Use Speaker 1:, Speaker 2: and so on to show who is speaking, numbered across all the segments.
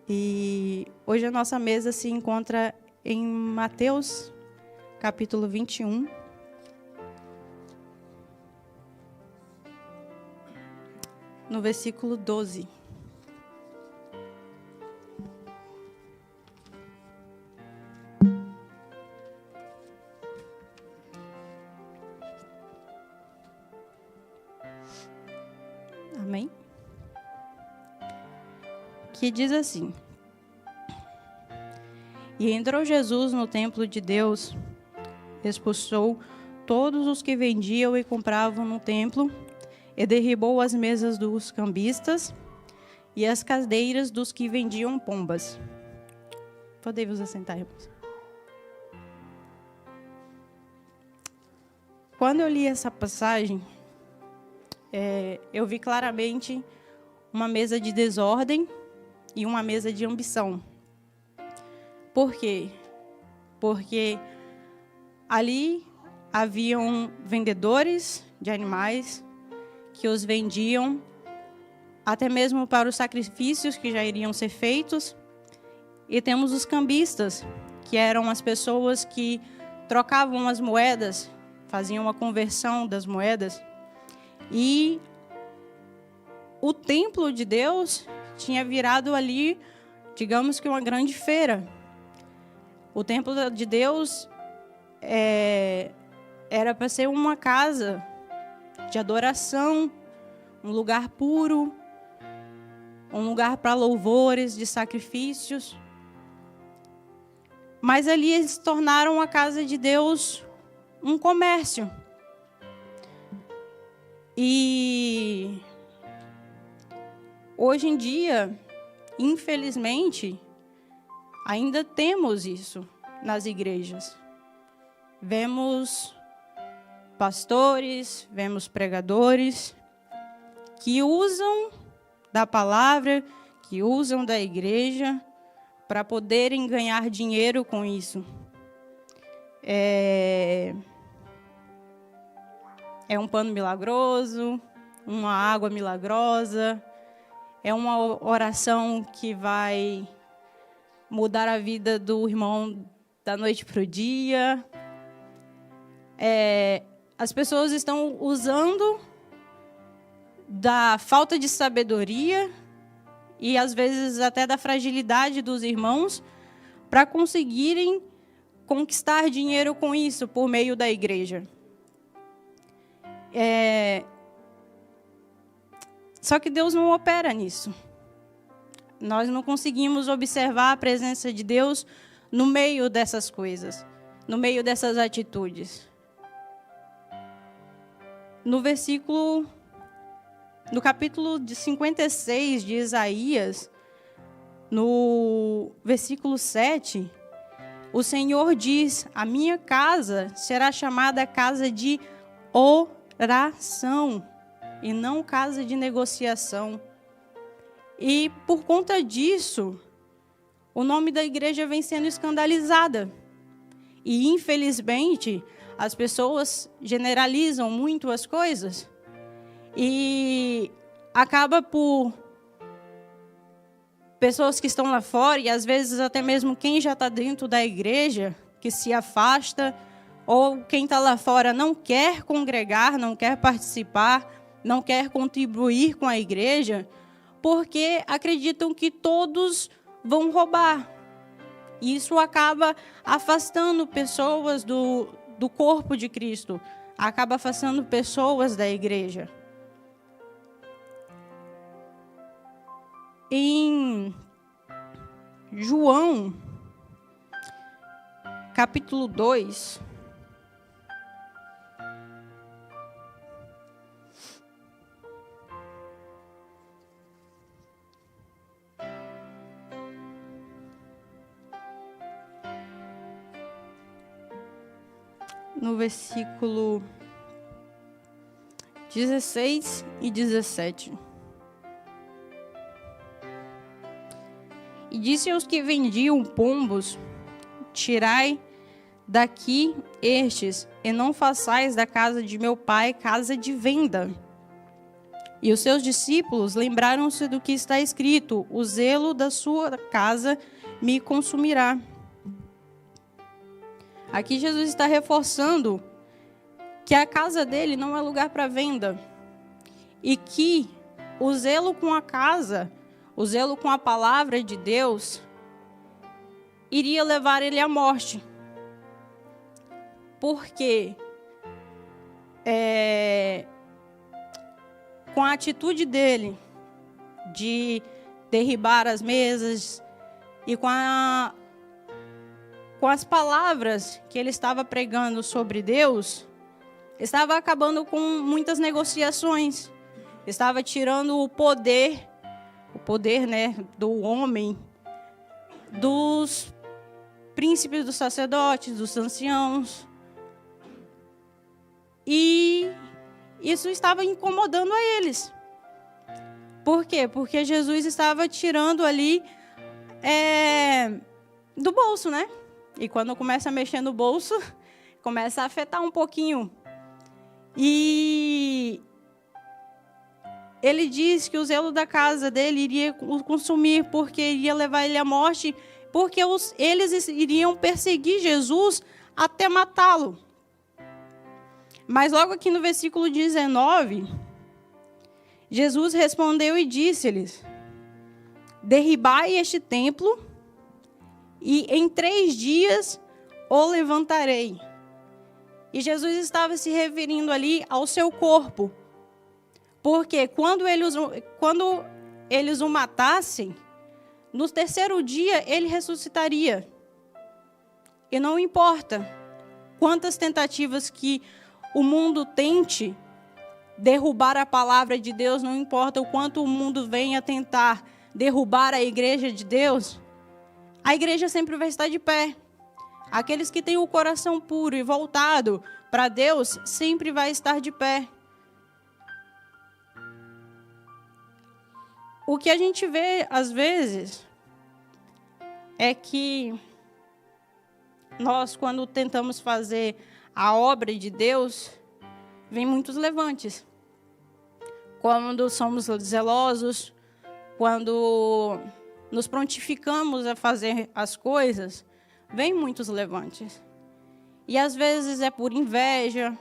Speaker 1: E hoje a nossa mesa se encontra em Mateus, capítulo 21. No versículo 12. Amém? Que diz assim: E entrou Jesus no templo de Deus, expulsou todos os que vendiam e compravam no templo, e derribou as mesas dos cambistas e as cadeiras dos que vendiam pombas. Podem-vos assentar, irmãos. Quando eu li essa passagem, eu vi claramente uma mesa de desordem e uma mesa de ambição. Por quê? Porque ali haviam vendedores de animais que os vendiam até mesmo para os sacrifícios que já iriam ser feitos. E temos os cambistas, que eram as pessoas que trocavam as moedas, faziam a conversão das moedas. E o templo de Deus tinha virado ali, digamos que uma grande feira. O templo de Deus era para ser uma casa de adoração, um lugar puro, um lugar para louvores, de sacrifícios. Mas ali eles se tornaram a casa de Deus um comércio. E hoje em dia, infelizmente, ainda temos isso nas igrejas. Vemos pastores, vemos pregadores que usam da palavra, que usam da igreja para poderem ganhar dinheiro com isso. É um pano milagroso, uma água milagrosa, é uma oração que vai mudar a vida do irmão da noite para o dia. As pessoas estão usando da falta de sabedoria e, às vezes, até da fragilidade dos irmãos para conseguirem conquistar dinheiro com isso, por meio da igreja. Só que Deus não opera nisso. Nós não conseguimos observar a presença de Deus no meio dessas coisas, no meio dessas atitudes. No capítulo 56 de Isaías, no versículo 7, o Senhor diz: a minha casa será chamada casa de oração e não casa de negociação. E por conta disso, o nome da igreja vem sendo escandalizada. E infelizmente, as pessoas generalizam muito as coisas e acaba por pessoas que estão lá fora, e às vezes até mesmo quem já está dentro da igreja, que se afasta, ou quem está lá fora não quer congregar, não quer participar, não quer contribuir com a igreja, porque acreditam que todos vão roubar. E isso acaba afastando pessoas do corpo de Cristo, acaba afastando pessoas da igreja. Em João, capítulo 2, no versículo 16 e 17. E disse aos que vendiam pombos: tirai daqui estes, e não façais da casa de meu pai casa de venda. E os seus discípulos lembraram-se do que está escrito: o zelo da sua casa me consumirá. Aqui Jesus está reforçando que a casa dele não é lugar para venda. E que o zelo com a casa, o zelo com a palavra de Deus, iria levar ele à morte. Porque com a atitude dele de derribar as mesas e com as palavras que ele estava pregando sobre Deus, estava acabando com muitas negociações, estava tirando o poder, né, do homem, dos príncipes, dos sacerdotes, dos anciãos. E isso estava incomodando a eles. Por quê? Porque Jesus estava tirando ali do bolso, né? E quando começa a mexer no bolso, começa a afetar um pouquinho. E ele diz que o zelo da casa dele iria o consumir, porque iria levar ele à morte, porque eles iriam perseguir Jesus até matá-lo. Mas logo aqui no versículo 19, Jesus respondeu e disse-lhes: derribai este templo, e em 3 dias o levantarei. E Jesus estava se referindo ali ao seu corpo. Porque quando eles o matassem, no 3º dia ele ressuscitaria. E não importa quantas tentativas que o mundo tente derrubar a palavra de Deus, não importa o quanto o mundo venha tentar derrubar a igreja de Deus, a igreja sempre vai estar de pé. Aqueles que têm o coração puro e voltado para Deus sempre vai estar de pé. O que a gente vê, às vezes, é que nós, quando tentamos fazer a obra de Deus, vem muitos levantes. Quando somos zelosos, quando nos prontificamos a fazer as coisas, vem muitos levantes. E às vezes é por inveja,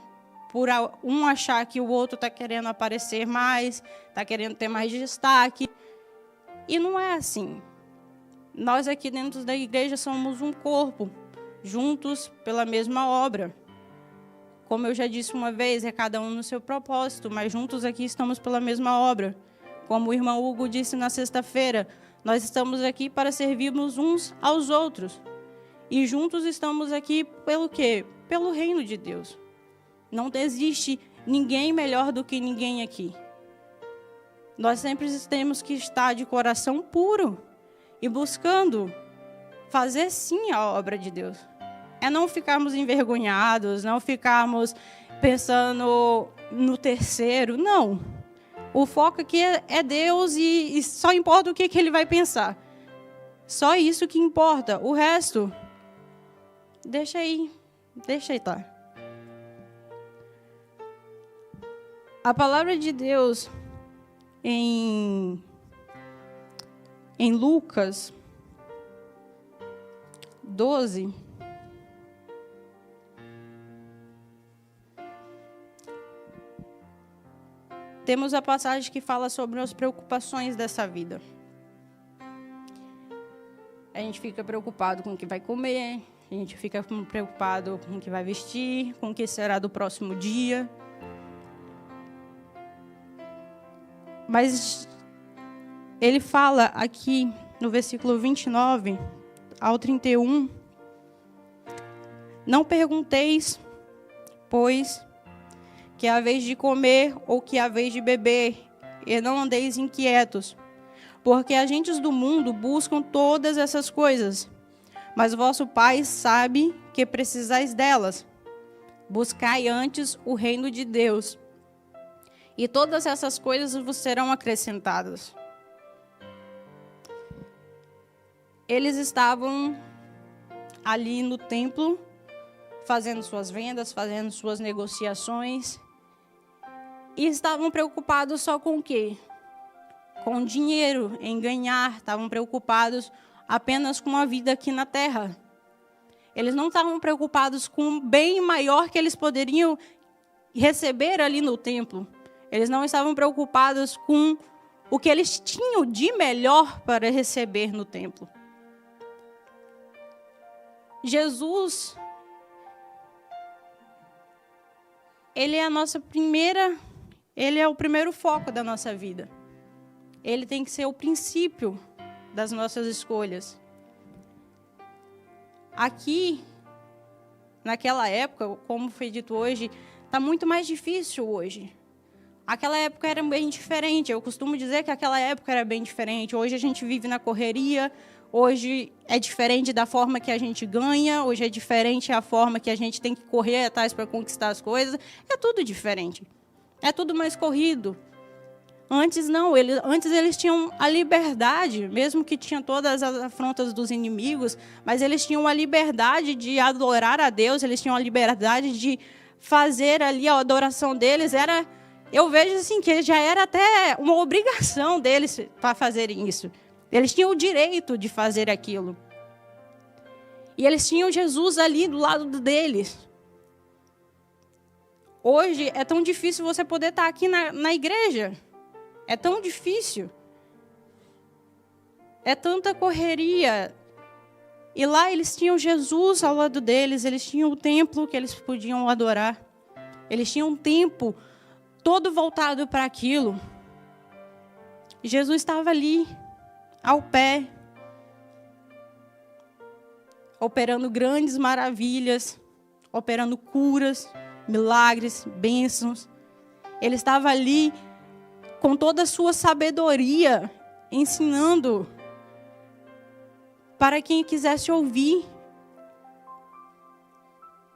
Speaker 1: por um achar que o outro está querendo aparecer mais, está querendo ter mais destaque. E não é assim. Nós aqui dentro da igreja somos um corpo, juntos pela mesma obra. Como eu já disse uma vez, é cada um no seu propósito, mas juntos aqui estamos pela mesma obra. Como o irmão Hugo disse na sexta-feira, nós estamos aqui para servirmos uns aos outros. E juntos estamos aqui pelo quê? Pelo reino de Deus. Não existe ninguém melhor do que ninguém aqui. Nós sempre temos que estar de coração puro e buscando fazer sim a obra de Deus. É não ficarmos envergonhados, não ficarmos pensando no terceiro, não. O foco aqui é Deus e só importa o que ele vai pensar. Só isso que importa. O resto, deixa aí tá. A palavra de Deus em Lucas 12, temos a passagem que fala sobre as preocupações dessa vida. A gente fica preocupado com o que vai comer, a gente fica preocupado com o que vai vestir, com o que será do próximo dia. Mas ele fala aqui no versículo 29 ao 31, não pergunteis, pois, que é a vez de comer ou que é a vez de beber, e não andeis inquietos, porque agentes do mundo buscam todas essas coisas, mas vosso Pai sabe que precisais delas. Buscai antes o reino de Deus, e todas essas coisas vos serão acrescentadas. Eles estavam ali no templo, fazendo suas vendas, fazendo suas negociações. E estavam preocupados só com o quê? Com dinheiro, em ganhar. Estavam preocupados apenas com a vida aqui na terra. Eles não estavam preocupados com um bem maior que eles poderiam receber ali no templo. Eles não estavam preocupados com o que eles tinham de melhor para receber no templo. Jesus, ele é o primeiro foco da nossa vida. Ele tem que ser o princípio das nossas escolhas. Aqui, naquela época, como foi dito hoje, está muito mais difícil hoje. Aquela época era bem diferente. Eu costumo dizer que aquela época era bem diferente. Hoje a gente vive na correria. Hoje é diferente da forma que a gente ganha. Hoje é diferente a forma que a gente tem que correr atrás para conquistar as coisas. É tudo diferente. É tudo mais corrido. Antes não. Antes eles tinham a liberdade, mesmo que tinham todas as afrontas dos inimigos, mas eles tinham a liberdade de adorar a Deus. Eles tinham a liberdade de fazer ali a adoração deles. Eu vejo assim que já era até uma obrigação deles para fazerem isso. Eles tinham o direito de fazer aquilo. E eles tinham Jesus ali do lado deles. Hoje é tão difícil você poder estar aqui na igreja. É tão difícil. É tanta correria. E lá eles tinham Jesus ao lado deles. Eles tinham o templo que eles podiam adorar. Eles tinham um tempo todo voltado para aquilo. E Jesus estava ali, ao pé, operando grandes maravilhas, operando curas, milagres, bênçãos. Ele estava ali com toda a sua sabedoria, ensinando para quem quisesse ouvir.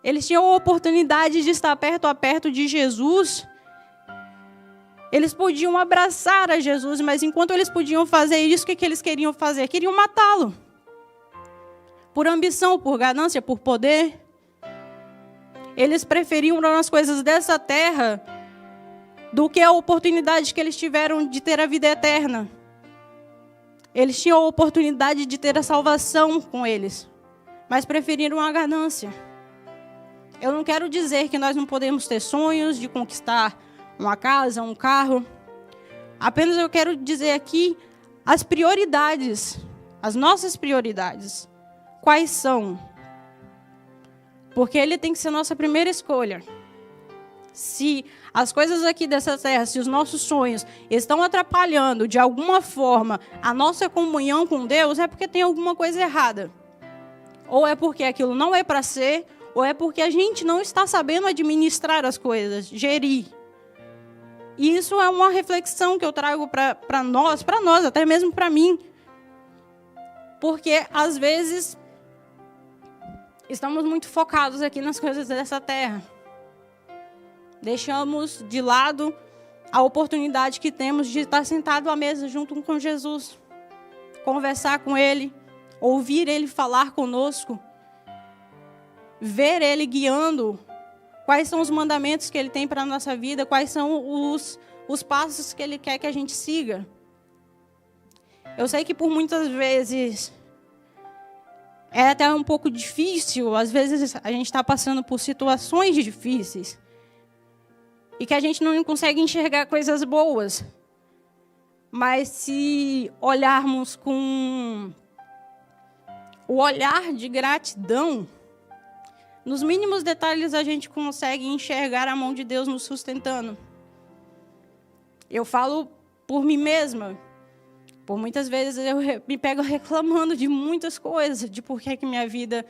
Speaker 1: Eles tinham a oportunidade de estar perto a perto de Jesus. Eles podiam abraçar a Jesus, mas enquanto eles podiam fazer isso, o que eles queriam fazer? Queriam matá-lo. Por ambição, por ganância, por poder. Eles preferiam as coisas dessa terra do que a oportunidade que eles tiveram de ter a vida eterna. Eles tinham a oportunidade de ter a salvação com eles, mas preferiram a ganância. Eu não quero dizer que nós não podemos ter sonhos de conquistar uma casa, um carro. Apenas eu quero dizer aqui as prioridades, as nossas prioridades. Quais são? Porque ele tem que ser nossa primeira escolha. Se as coisas aqui dessa terra, se os nossos sonhos estão atrapalhando de alguma forma a nossa comunhão com Deus, é porque tem alguma coisa errada. Ou é porque aquilo não é para ser, ou é porque a gente não está sabendo administrar as coisas, gerir. E isso é uma reflexão que eu trago para nós, até mesmo para mim. Porque, às vezes, estamos muito focados aqui nas coisas dessa terra. Deixamos de lado a oportunidade que temos de estar sentado à mesa junto com Jesus. Conversar com Ele, ouvir Ele falar conosco. Ver Ele guiando. Quais são os mandamentos que Ele tem para a nossa vida? Quais são os passos que Ele quer que a gente siga? Eu sei que por muitas vezes é até um pouco difícil. Às vezes a gente está passando por situações difíceis. E que a gente não consegue enxergar coisas boas. Mas se olharmos com o olhar de gratidão, nos mínimos detalhes a gente consegue enxergar a mão de Deus nos sustentando. Eu falo por mim mesma. Por muitas vezes eu me pego reclamando de muitas coisas, de por que minha vida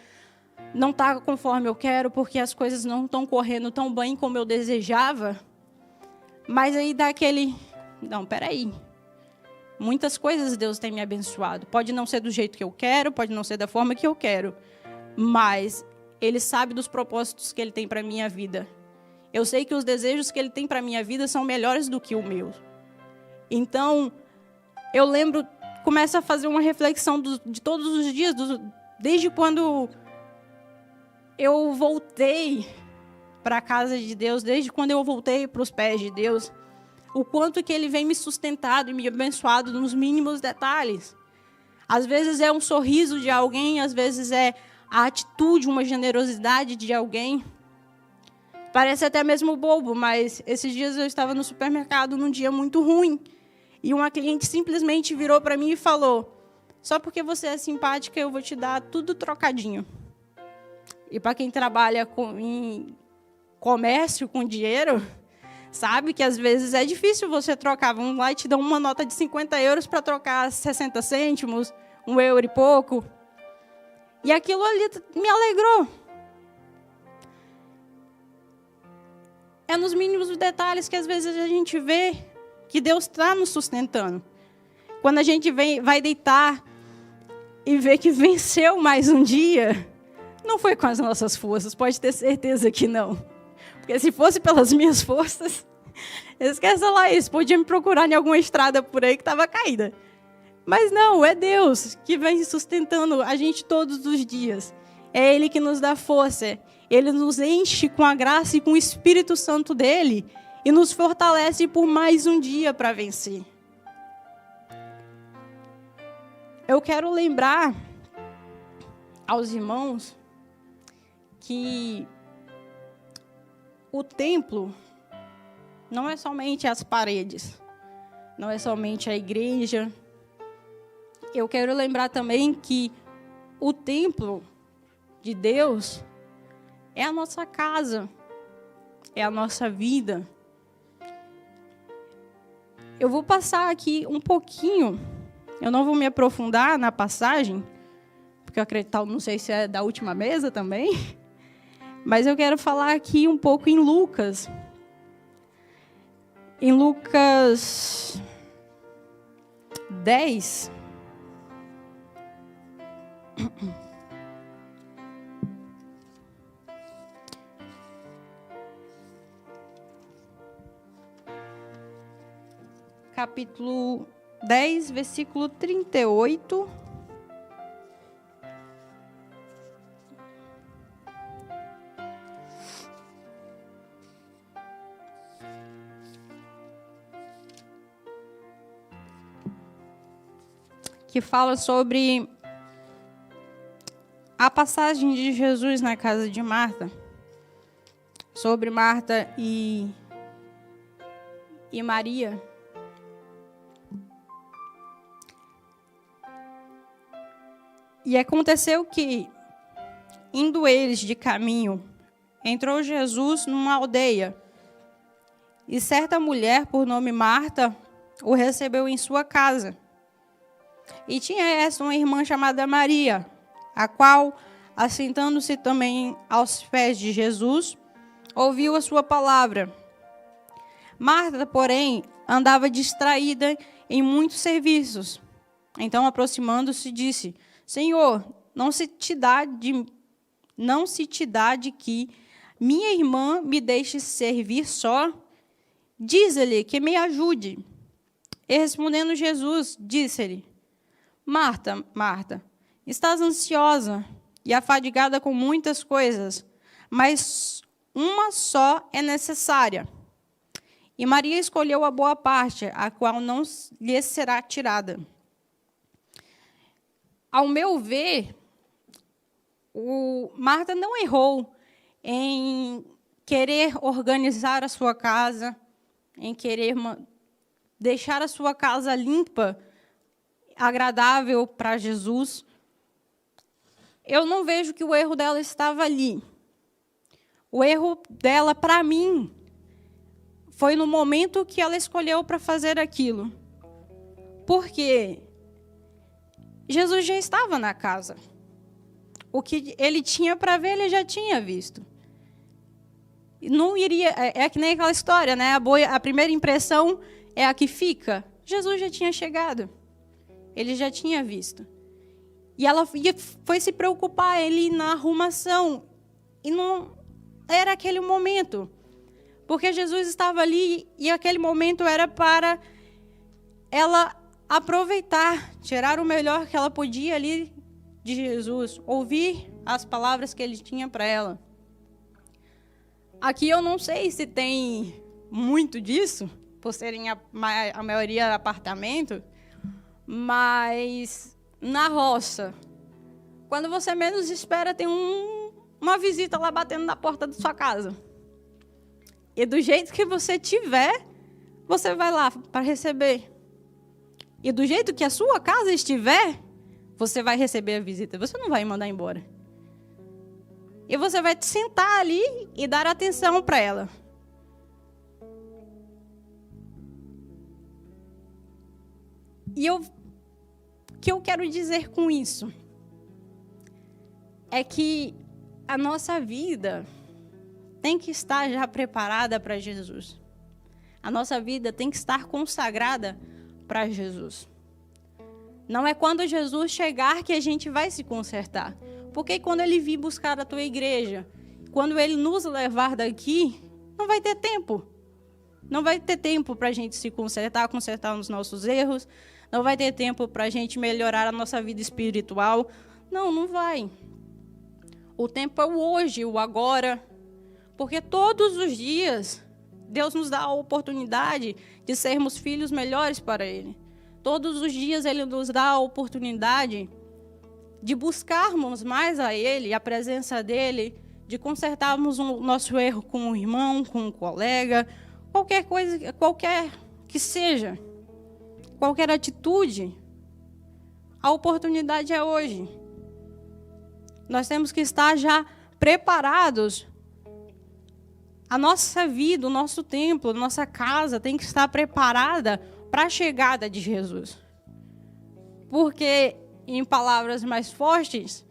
Speaker 1: não está conforme eu quero, porque as coisas não estão correndo tão bem como eu desejava. Mas aí dá aquele... Não, peraí. Muitas coisas Deus tem me abençoado. Pode não ser do jeito que eu quero, pode não ser da forma que eu quero. Mas Ele sabe dos propósitos que Ele tem para a minha vida. Eu sei que os desejos que Ele tem para a minha vida são melhores do que o meu. Então, eu lembro, começo a fazer uma reflexão de todos os dias, desde quando eu voltei para a casa de Deus, desde quando eu voltei para os pés de Deus, o quanto que Ele vem me sustentado e me abençoado nos mínimos detalhes. Às vezes é um sorriso de alguém, às vezes é a atitude, uma generosidade de alguém. Parece até mesmo bobo, mas esses dias eu estava no supermercado num dia muito ruim e uma cliente simplesmente virou para mim e falou: só porque você é simpática eu vou te dar tudo trocadinho. E para quem trabalha em comércio com dinheiro, sabe que às vezes é difícil você trocar. Vamos lá e te dão uma nota de 50 euros para trocar 60 cêntimos, 1 euro e pouco. E aquilo ali me alegrou. É nos mínimos detalhes que às vezes a gente vê que Deus está nos sustentando. Quando a gente vai deitar e vê que venceu mais um dia, não foi com as nossas forças, pode ter certeza que não. Porque se fosse pelas minhas forças, esqueça lá isso, podia me procurar em alguma estrada por aí que estava caída. Mas não, é Deus que vem sustentando a gente todos os dias. É Ele que nos dá força. Ele nos enche com a graça e com o Espírito Santo dEle e nos fortalece por mais um dia para vencer. Eu quero lembrar aos irmãos que o templo não é somente as paredes, não é somente a igreja. Eu quero lembrar também que o templo de Deus é a nossa casa, é a nossa vida. Eu vou passar aqui um pouquinho, eu não vou me aprofundar na passagem, porque eu acredito, não sei se é da última mesa também, mas eu quero falar aqui um pouco em Lucas. Em Lucas 10, capítulo 10, versículo 38. Que fala sobre a passagem de Jesus na casa de Marta. Sobre Marta e Maria. E aconteceu que, indo eles de caminho, entrou Jesus numa aldeia, e certa mulher, por nome Marta, o recebeu em sua casa. E tinha essa uma irmã chamada Maria, a qual, assentando-se também aos pés de Jesus, ouviu a sua palavra. Marta, porém, andava distraída em muitos serviços. Então, aproximando-se, disse: Senhor, não se te dá de que minha irmã me deixe servir só? Diz-lhe que me ajude. E respondendo Jesus, disse-lhe: Marta, Marta, estás ansiosa e afadigada com muitas coisas, mas uma só é necessária. E Maria escolheu a boa parte, a qual não lhe será tirada. Ao meu ver, Marta não errou em querer organizar a sua casa, em querer deixar a sua casa limpa, agradável para Jesus. Eu não vejo que o erro dela estava ali. O erro dela, para mim, foi no momento que ela escolheu para fazer aquilo. Por quê? Jesus já estava na casa. O que ele tinha para ver, ele já tinha visto. Não iria, é que nem aquela história, né? A primeira impressão é a que fica. Jesus já tinha chegado. Ele já tinha visto. E ela foi se preocupar ele na arrumação. E não era aquele momento. Porque Jesus estava ali e aquele momento era para ela aproveitar, tirar o melhor que ela podia ali de Jesus, ouvir as palavras que ele tinha para ela. Aqui eu não sei se tem muito disso, por serem a maioria apartamento, mas na roça, quando você menos espera, tem uma visita lá batendo na porta da sua casa. E do jeito que você tiver, você vai lá para receber. E do jeito que a sua casa estiver, você vai receber a visita. Você não vai mandar embora. E você vai sentar ali e dar atenção para ela. E o que eu quero dizer com isso é que a nossa vida tem que estar já preparada para Jesus. A nossa vida tem que estar consagrada para Jesus. Não é quando Jesus chegar que a gente vai se consertar. Porque quando ele vir buscar a tua igreja, quando ele nos levar daqui, não vai ter tempo. Não vai ter tempo para a gente se consertar os nossos erros. Não vai ter tempo para a gente melhorar a nossa vida espiritual. Não, não vai. O tempo é o hoje, o agora. Porque todos os dias, Deus nos dá a oportunidade de sermos filhos melhores para Ele. Todos os dias Ele nos dá a oportunidade de buscarmos mais a Ele, a presença dEle, de consertarmos o nosso erro com um irmão, com um colega, qualquer coisa, qualquer que seja, qualquer atitude. A oportunidade é hoje. Nós temos que estar já preparados. A nossa vida, o nosso templo, a nossa casa tem que estar preparada para a chegada de Jesus. Porque, em palavras mais fortes,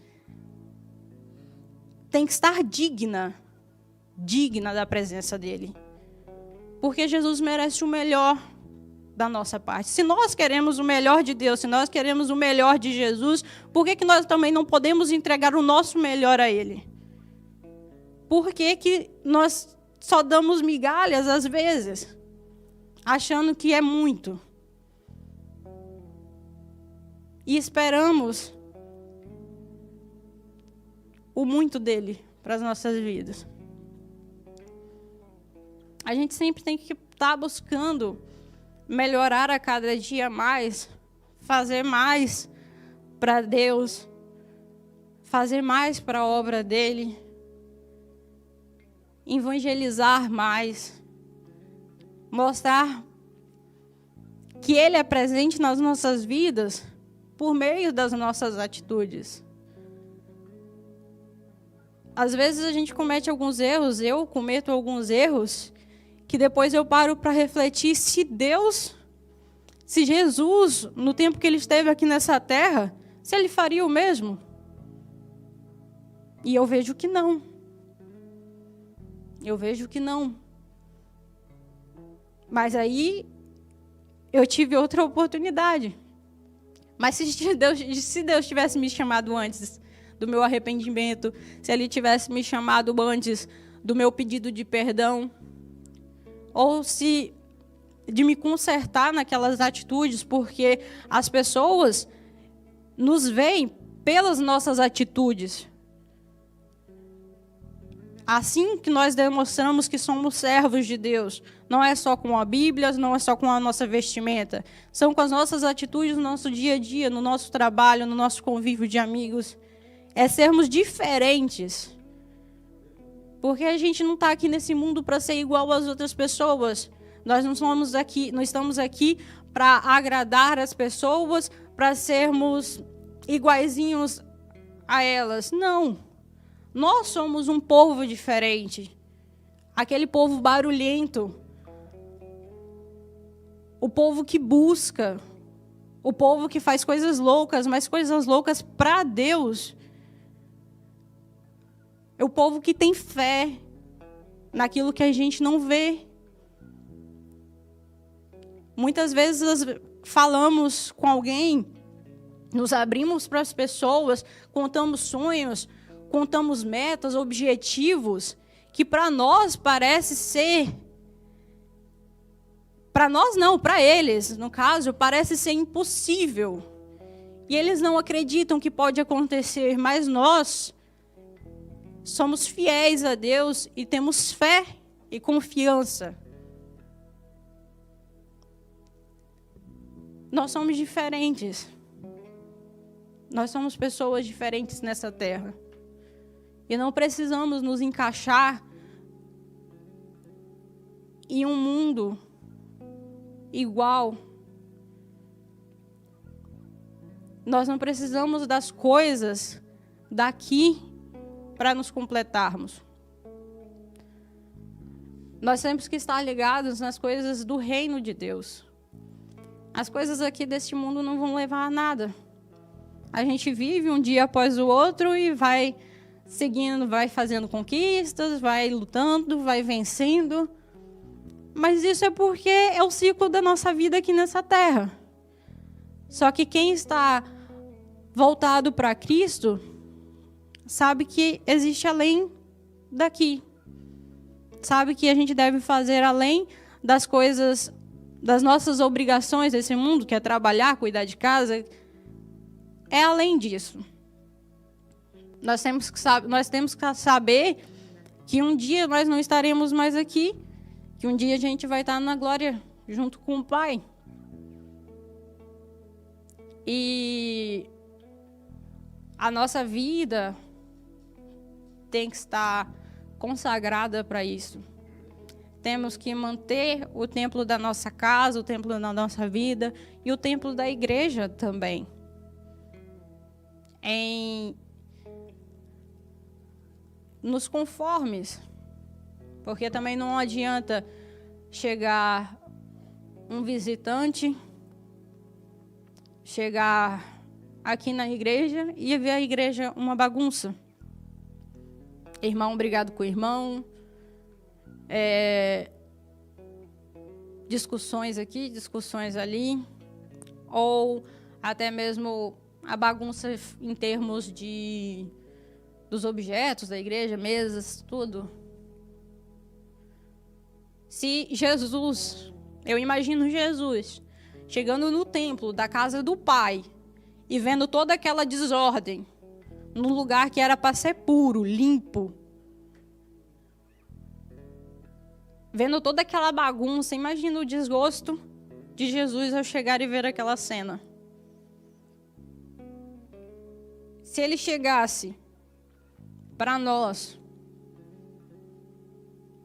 Speaker 1: tem que estar digna da presença dele. Porque Jesus merece o melhor da nossa parte. Se nós queremos o melhor de Deus, se nós queremos o melhor de Jesus, por que nós também não podemos entregar o nosso melhor a Ele? Por que nós só damos migalhas às vezes, achando que é muito? E esperamos o muito dele para as nossas vidas. A gente sempre tem que estar buscando melhorar a cada dia mais, fazer mais para Deus, fazer mais para a obra dele, evangelizar mais, mostrar que ele é presente nas nossas vidas por meio das nossas atitudes. Às vezes a gente comete alguns erros, eu cometo alguns erros, que depois eu paro para refletir se Jesus, no tempo que ele esteve aqui nessa terra, se ele faria o mesmo. E eu vejo que não. Eu vejo que não. Mas aí eu tive outra oportunidade. Mas se Deus tivesse me chamado antes do meu arrependimento, se Ele tivesse me chamado antes do meu pedido de perdão, ou se de me consertar naquelas atitudes, porque as pessoas nos veem pelas nossas atitudes. Assim que nós demonstramos que somos servos de Deus, não é só com a Bíblia, não é só com a nossa vestimenta, são com as nossas atitudes no nosso dia a dia, no nosso trabalho, no nosso convívio de amigos. É sermos diferentes. Porque a gente não está aqui nesse mundo para ser igual às outras pessoas. Nós não estamos aqui para agradar as pessoas, para sermos iguaizinhos a elas. Não. Nós somos um povo diferente. Aquele povo barulhento. O povo que busca. O povo que faz coisas loucas, mas coisas loucas para Deus. É o povo que tem fé naquilo que a gente não vê. Muitas vezes falamos com alguém, nos abrimos para as pessoas, contamos sonhos, contamos metas, objetivos, que para nós parece ser... Para nós não, para eles, no caso, parece ser impossível. E eles não acreditam que pode acontecer, mas nós somos fiéis a Deus e temos fé e confiança. Nós somos diferentes. Nós somos pessoas diferentes nessa terra. E não precisamos nos encaixar em um mundo igual. Nós não precisamos das coisas daqui para nos completarmos. Nós temos que estar ligados nas coisas do reino de Deus. As coisas aqui deste mundo não vão levar a nada. A gente vive um dia após o outro e vai seguindo, vai fazendo conquistas, vai lutando, vai vencendo. Mas isso é porque é o ciclo da nossa vida aqui nessa terra. Só que quem está voltado para Cristo sabe que existe além daqui. Sabe que a gente deve fazer além das coisas, das nossas obrigações desse mundo, que é trabalhar, cuidar de casa. É além disso. Nós temos que saber que um dia nós não estaremos mais aqui, que um dia a gente vai estar na glória junto com o Pai. E a nossa vida tem que estar consagrada para isso. Temos que manter o templo da nossa casa, o templo da nossa vida e o templo da igreja também nos conformes. Porque também não adianta chegar um visitante, chegar aqui na igreja e ver a igreja uma bagunça. Irmão brigado com o irmão, discussões aqui, discussões ali, ou até mesmo a bagunça em termos dos objetos da igreja, mesas, tudo. Se Jesus, eu imagino Jesus, chegando no templo da casa do Pai e vendo toda aquela desordem, num lugar que era para ser puro, limpo, vendo toda aquela bagunça, imagina o desgosto de Jesus ao chegar e ver aquela cena. Se ele chegasse para nós,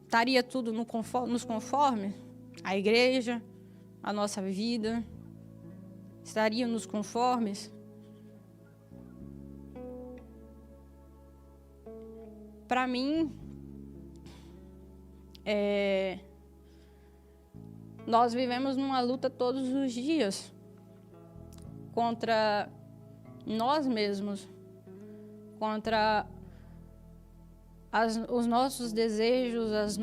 Speaker 1: estaria tudo nos conformes? A igreja, a nossa vida, estaria nos conformes? Para mim, nós vivemos numa luta todos os dias contra nós mesmos, contra os nossos desejos, os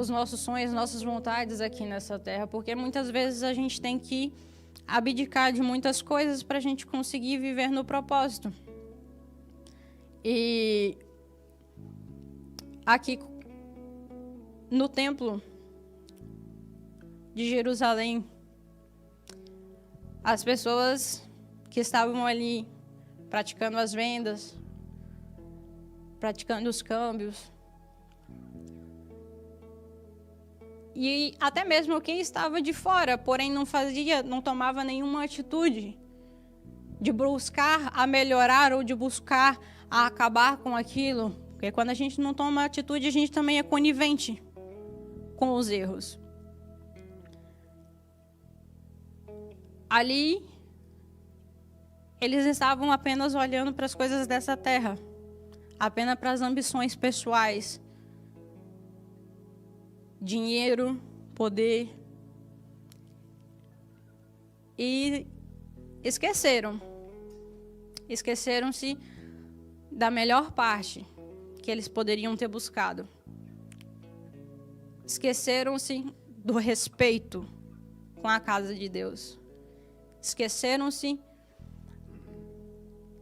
Speaker 1: nossos sonhos, nossas vontades aqui nessa terra, porque muitas vezes a gente tem que abdicar de muitas coisas para a gente conseguir viver no propósito. E aqui no templo de Jerusalém, as pessoas que estavam ali praticando as vendas, praticando os câmbios, e até mesmo quem estava de fora, porém não tomava nenhuma atitude de buscar a melhorar ou de buscar a acabar com aquilo, porque quando a gente não toma atitude, a gente também é conivente com os erros. Ali, eles estavam apenas olhando para as coisas dessa terra, apenas para as ambições pessoais, dinheiro, poder, e esqueceram-se da melhor parte que eles poderiam ter buscado. Esqueceram-se do respeito com a casa de Deus. Esqueceram-se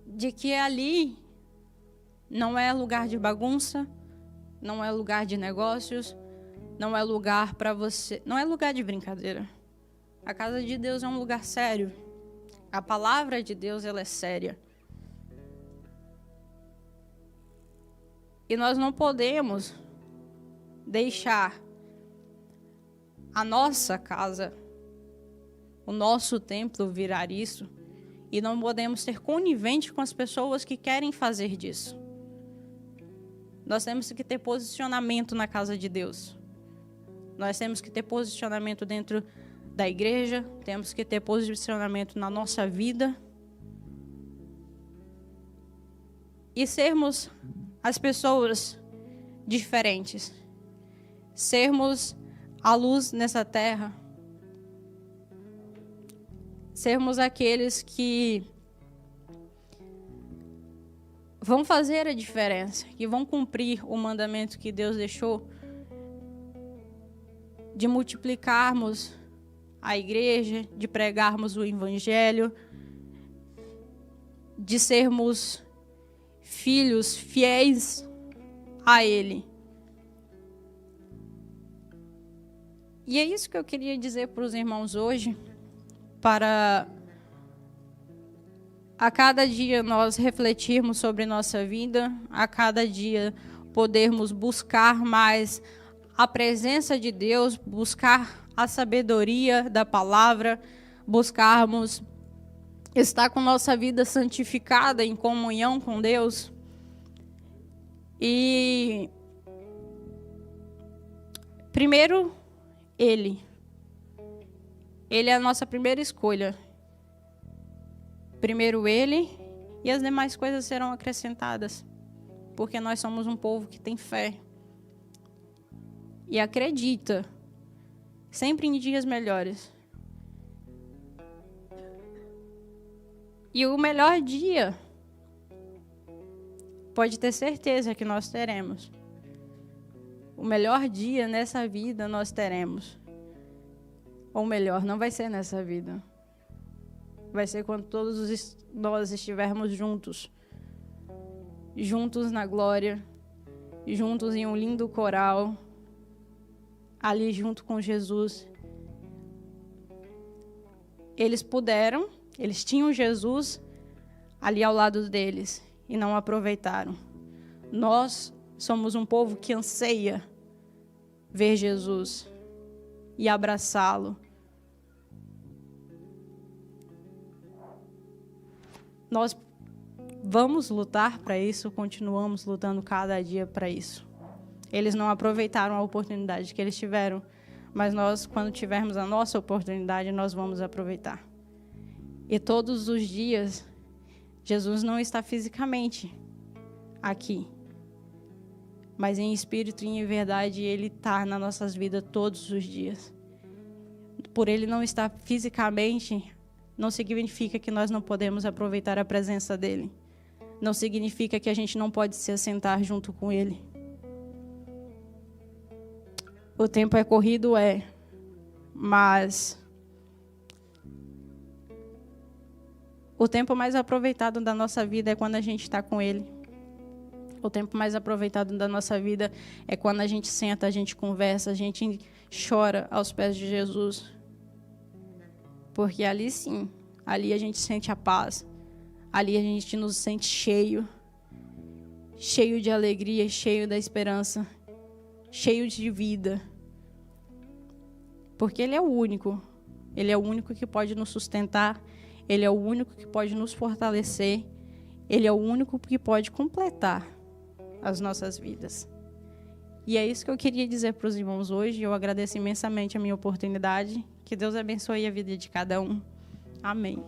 Speaker 1: de que ali não é lugar de bagunça, não é lugar de negócios, não é lugar para você, não é lugar de brincadeira. A casa de Deus é um lugar sério. A palavra de Deus, ela é séria. E nós não podemos deixar a nossa casa, o nosso templo virar isso, e não podemos ser coniventes com as pessoas que querem fazer disso. Nós temos que ter posicionamento na casa de Deus. Nós temos que ter posicionamento dentro da igreja, temos que ter posicionamento na nossa vida. E sermos as pessoas diferentes. Sermos a luz nessa terra. Sermos aqueles que vão fazer a diferença, que vão cumprir o mandamento que Deus deixou de multiplicarmos a igreja, de pregarmos o evangelho, de sermos filhos fiéis a Ele. E é isso que eu queria dizer para os irmãos hoje, para a cada dia nós refletirmos sobre nossa vida, a cada dia podermos buscar mais a presença de Deus, buscar a sabedoria da palavra, buscarmos estar com nossa vida santificada em comunhão com Deus. E primeiro, Ele é a nossa primeira escolha. Primeiro Ele, e as demais coisas serão acrescentadas, porque nós somos um povo que tem fé e acredita sempre em dias melhores. E o melhor dia, pode ter certeza que nós teremos. O melhor dia nessa vida nós teremos. Ou melhor, não vai ser nessa vida. Vai ser quando todos nós estivermos juntos. Juntos na glória. Juntos em um lindo coral. Ali junto com Jesus. Eles tinham Jesus ali ao lado deles e não aproveitaram. Nós somos um povo que anseia ver Jesus e abraçá-lo. Nós vamos lutar para isso, continuamos lutando cada dia para isso. Eles não aproveitaram a oportunidade que eles tiveram, mas nós, quando tivermos a nossa oportunidade, nós vamos aproveitar. E todos os dias, Jesus não está fisicamente aqui, mas em espírito e em verdade Ele está nas nossas vidas todos os dias. Por Ele não estar fisicamente, não significa que nós não podemos aproveitar a presença dEle. Não significa que a gente não pode se assentar junto com Ele. O tempo é corrido, mas o tempo mais aproveitado da nossa vida é quando a gente está com Ele. O tempo mais aproveitado da nossa vida é quando a gente senta, a gente conversa, a gente chora aos pés de Jesus. Porque ali sim, ali a gente sente a paz. Ali a gente nos sente cheio de alegria, cheio da esperança, cheio de vida. Porque Ele é o único que pode nos sustentar, Ele é o único que pode nos fortalecer, Ele é o único que pode completar as nossas vidas. E é isso que eu queria dizer para os irmãos hoje. Eu agradeço imensamente a minha oportunidade. Que Deus abençoe a vida de cada um. Amém.